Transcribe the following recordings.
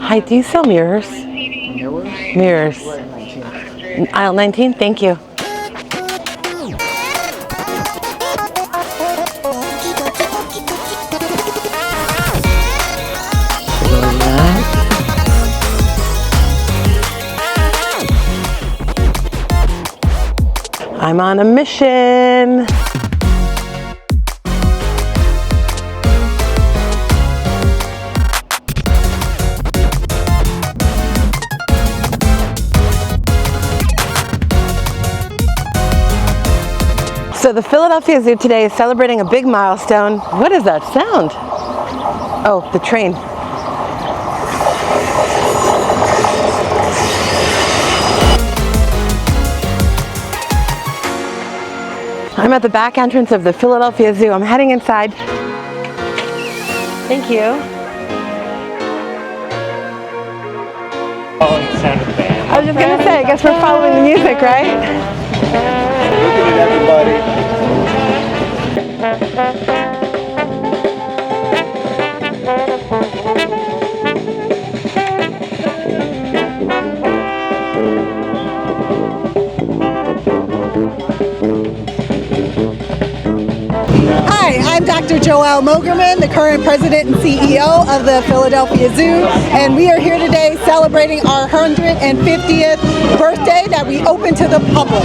Hi, do you sell mirrors? Mirrors. Aisle 19, thank you. I'm on a mission. So the Philadelphia Zoo today is celebrating a big milestone. What is that sound? Oh, the train. I'm at the back entrance of the Philadelphia Zoo. I'm heading inside. Thank you. Oh, it sounded bad. I was just gonna say, I guess we're following the music, right? Look at everybody. Hi, I'm Dr. Joelle Mogerman, the current president and CEO of the Philadelphia Zoo, and we are here today celebrating our 150th birthday that we open to the public.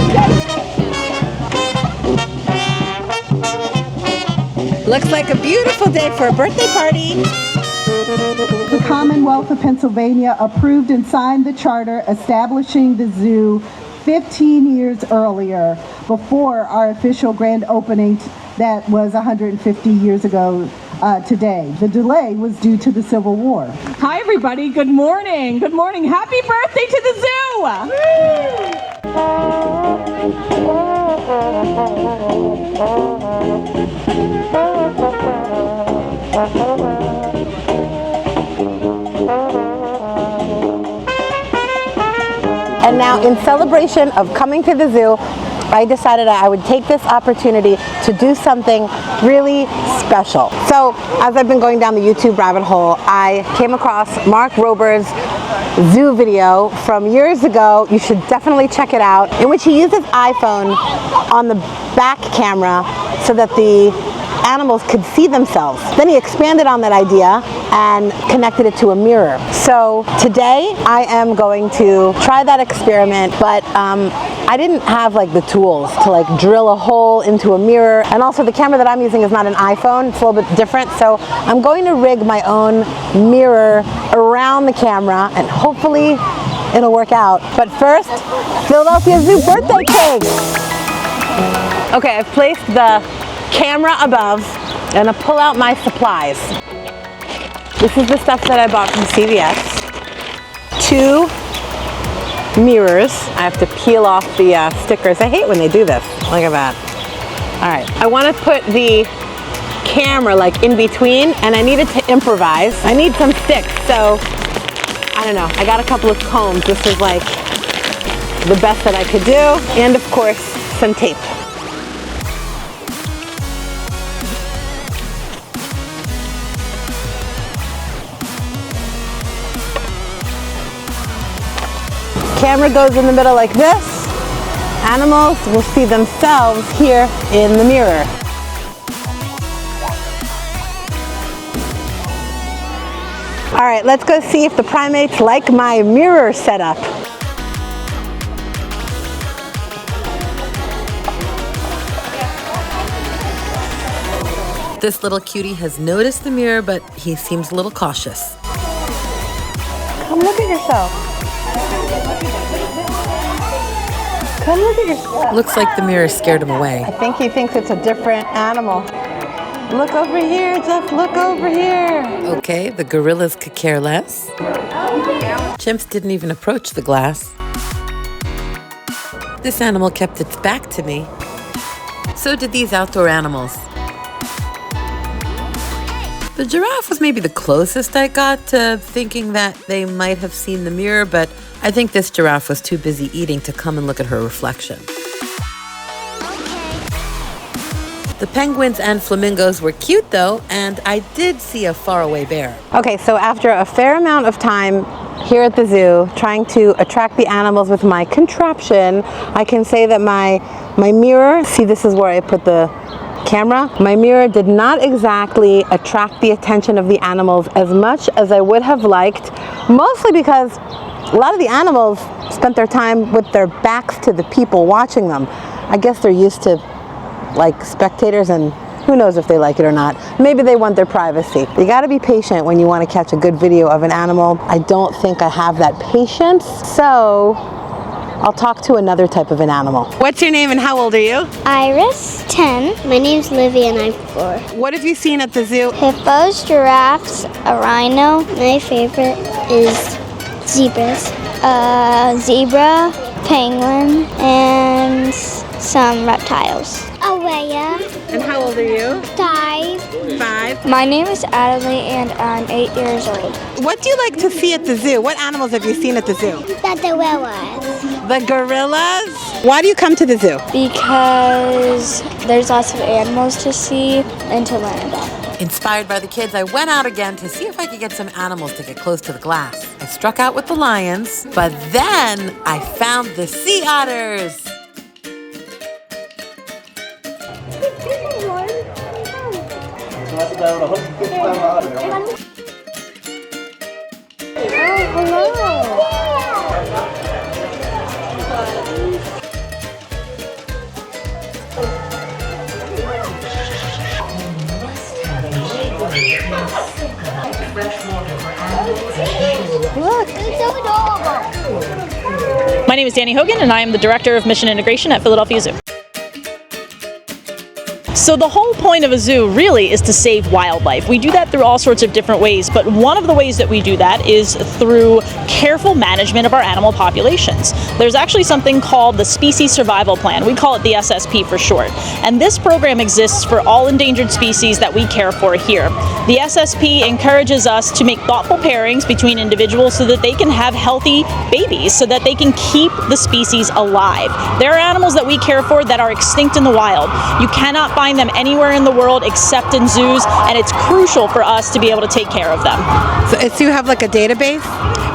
Looks like a beautiful day for a birthday party. The Commonwealth of Pennsylvania approved and signed the charter establishing the zoo 15 years earlier, before our official grand opening that was 150 years ago today. The delay was due to the Civil War. Hi everybody, good morning. Good morning. Happy birthday to the zoo! And now, in celebration of coming to the zoo, I decided I would take this opportunity to do something really special. So, as I've been going down the YouTube rabbit hole, I came across Mark Rober's zoo video from years ago. You should definitely check it out, in which he used his iPhone on the back camera so that the animals could see themselves. Then he expanded on that idea and connected it to a mirror. So today I am going to try that experiment, but I didn't have like the tools to like drill a hole into a mirror, and also the camera that I'm using is not an iPhone, it's a little bit different, so I'm going to rig my own mirror around the camera and hopefully it'll work out. But first, Philadelphia Zoo birthday cake! Okay, I've placed the camera above and I pull out my supplies. This is the stuff that I bought from CVS. 2 mirrors. I have to peel off the stickers. I hate when they do this. Look at that. All right, I want to put the camera like in between, and I needed to improvise. I need some sticks, so I don't know. I got a couple of combs. This is like the best that I could do, and of course some tape. Camera goes in the middle like this. Animals will see themselves here in the mirror. All right, let's go see if the primates like my mirror setup. This little cutie has noticed the mirror, but he seems a little cautious. Come look at yourself. Come look at yourself. Looks like the mirror scared him away. I think he thinks it's a different animal. Look over here, Jeff, look over here. Okay, the gorillas could care less. Chimps didn't even approach the glass. This animal kept its back to me. So did these outdoor animals. The giraffe was maybe the closest I got to thinking that they might have seen the mirror, but I think this giraffe was too busy eating to come and look at her reflection. The penguins and flamingos were cute though, and I did see a faraway bear. Okay, so after a fair amount of time here at the zoo trying to attract the animals with my contraption, I can say that my mirror, see, this is where I put the camera, my mirror did not exactly attract the attention of the animals as much as I would have liked, mostly because a lot of the animals spent their time with their backs to the people watching them. I guess they're used to like spectators, and who knows if they like it or not. Maybe they want their privacy. You gotta be patient when you want to catch a good video of an animal. I don't think I have that patience, so I'll talk to another type of an animal. What's your name and how old are you? Iris, 10. My name's Livy and I'm 4. What have you seen at the zoo? Hippos, giraffes, a rhino. My favorite is zebras. Zebra, penguin, and some reptiles. Awaya. And how old are you? 5. 5. My name is Adelaide and I'm 8 years old. What do you like to see at the zoo? What animals have you seen at the zoo? The gorillas. The gorillas? Why do you come to the zoo? Because there's lots of animals to see and to learn about. Inspired by the kids, I went out again to see if I could get some animals to get close to the glass. I struck out with the lions, but then I found the sea otters. Look, it's so adorable. My name is Danny Hogan, and I am the Director of Mission Integration at Philadelphia Zoo. So the whole point of a zoo really is to save wildlife. We do that through all sorts of different ways, but one of the ways that we do that is through careful management of our animal populations. There's actually something called the Species Survival Plan. We call it the SSP for short. And this program exists for all endangered species that we care for here. The SSP encourages us to make thoughtful pairings between individuals so that they can have healthy babies, so that they can keep the species alive. There are animals that we care for that are extinct in the wild. You cannot find them anywhere in the world except in zoos, and it's crucial for us to be able to take care of them. So you have like a database?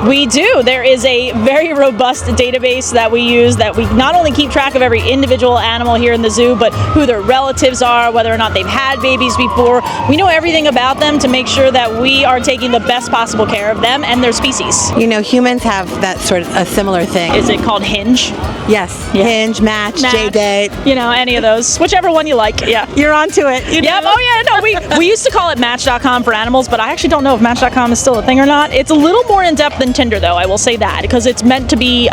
We do. There is a very robust database that we use that we not only keep track of every individual animal here in the zoo, but who their relatives are, whether or not they've had babies before. We know everything about them to make sure that we are taking the best possible care of them and their species. You know, humans have that sort of a similar thing. Is it called Hinge? Yes. Yeah. Hinge, Match, J-Date. You know, any of those. Whichever one you like, yeah. You're onto it. You Yep. know? Oh yeah. No, we used to call it Match.com for animals, but I actually don't know if Match.com is still a thing or not. It's a little more in depth than Tinder, though. I will say that, because it's meant to be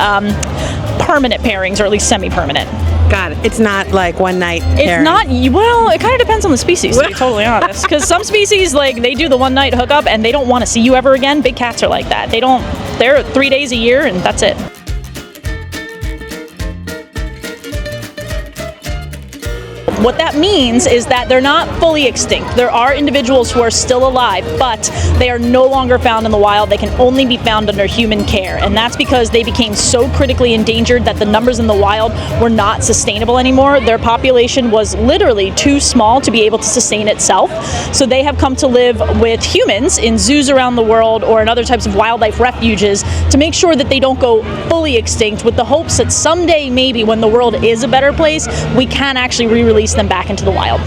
permanent pairings, or at least semi-permanent. Got it. It's not like one night. It's not. Well, it kind of depends on the species, to be totally honest. Because some species, like, they do the one night hookup and they don't want to see you ever again. Big cats are like that. They don't. They're 3 days a year and that's it. What that means is that they're not fully extinct. There are individuals who are still alive, but they are no longer found in the wild. They can only be found under human care. And that's because they became so critically endangered that the numbers in the wild were not sustainable anymore. Their population was literally too small to be able to sustain itself. So they have come to live with humans in zoos around the world or in other types of wildlife refuges to make sure that they don't go fully extinct, with the hopes that someday, maybe when the world is a better place, we can actually re-release them back into the wild.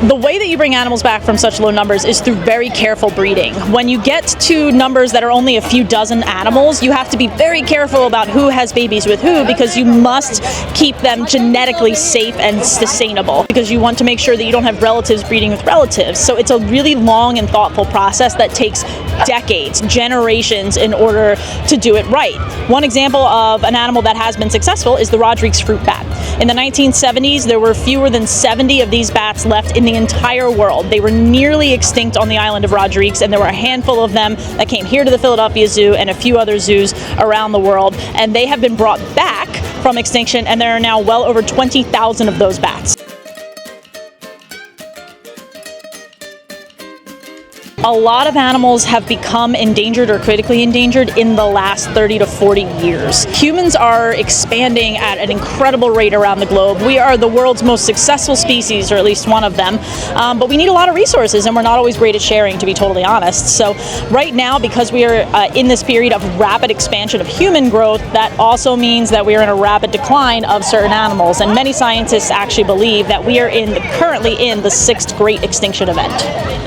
The way that you bring animals back from such low numbers is through very careful breeding. When you get to numbers that are only a few dozen animals, you have to be very careful about who has babies with who, because you must keep them genetically safe and sustainable, because you want to make sure that you don't have relatives breeding with relatives. So it's a really long and thoughtful process that takes decades, generations, in order to do it right. One example of an animal that has been successful is the Rodrigues fruit bat. In the 1970s, there were fewer than 70 of these bats left in the entire world. They were nearly extinct on the island of Rodrigues, and there were a handful of them that came here to the Philadelphia Zoo and a few other zoos around the world, and they have been brought back from extinction, and there are now well over 20,000 of those bats. a lot of animals have become endangered or critically endangered in the last 30 to 40 years. Humans are expanding at an incredible rate around the globe. We are the world's most successful species, or at least one of them, but we need a lot of resources, and we're not always great at sharing, to be totally honest. So right now, because we are in this period of rapid expansion of human growth, that also means that we are in a rapid decline of certain animals, and many scientists actually believe that we are currently in the 6th Great Extinction Event.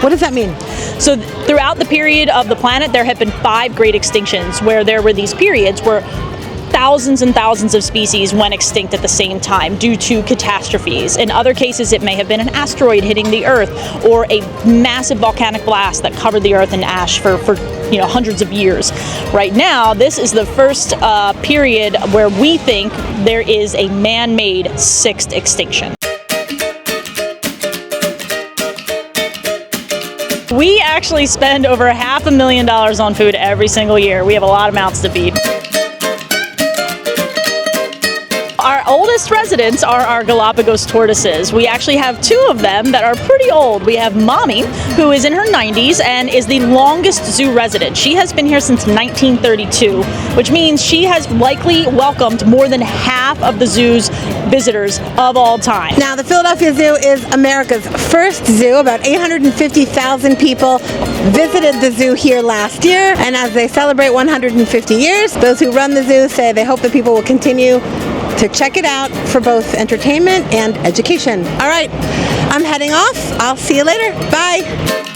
What does that mean? So throughout the period of the planet, there have been 5 great extinctions, where there were these periods where thousands and thousands of species went extinct at the same time due to catastrophes. In other cases, it may have been an asteroid hitting the Earth, or a massive volcanic blast that covered the Earth in ash for hundreds of years. Right now, this is the first period where we think there is a man-made 6th extinction. We actually spend over $500,000 on food every single year. We have a lot of mouths to feed. Our oldest residents are our Galapagos tortoises. We actually have 2 of them that are pretty old. We have Mommy, who is in her 90s and is the longest zoo resident. She has been here since 1932, which means she has likely welcomed more than half of the zoo's visitors of all time. Now, the Philadelphia Zoo is America's first zoo. About 850,000 people visited the zoo here last year, and as they celebrate 150 years, those who run the zoo say they hope that people will continue to check it out for both entertainment and education. All right, I'm heading off. I'll see you later. Bye.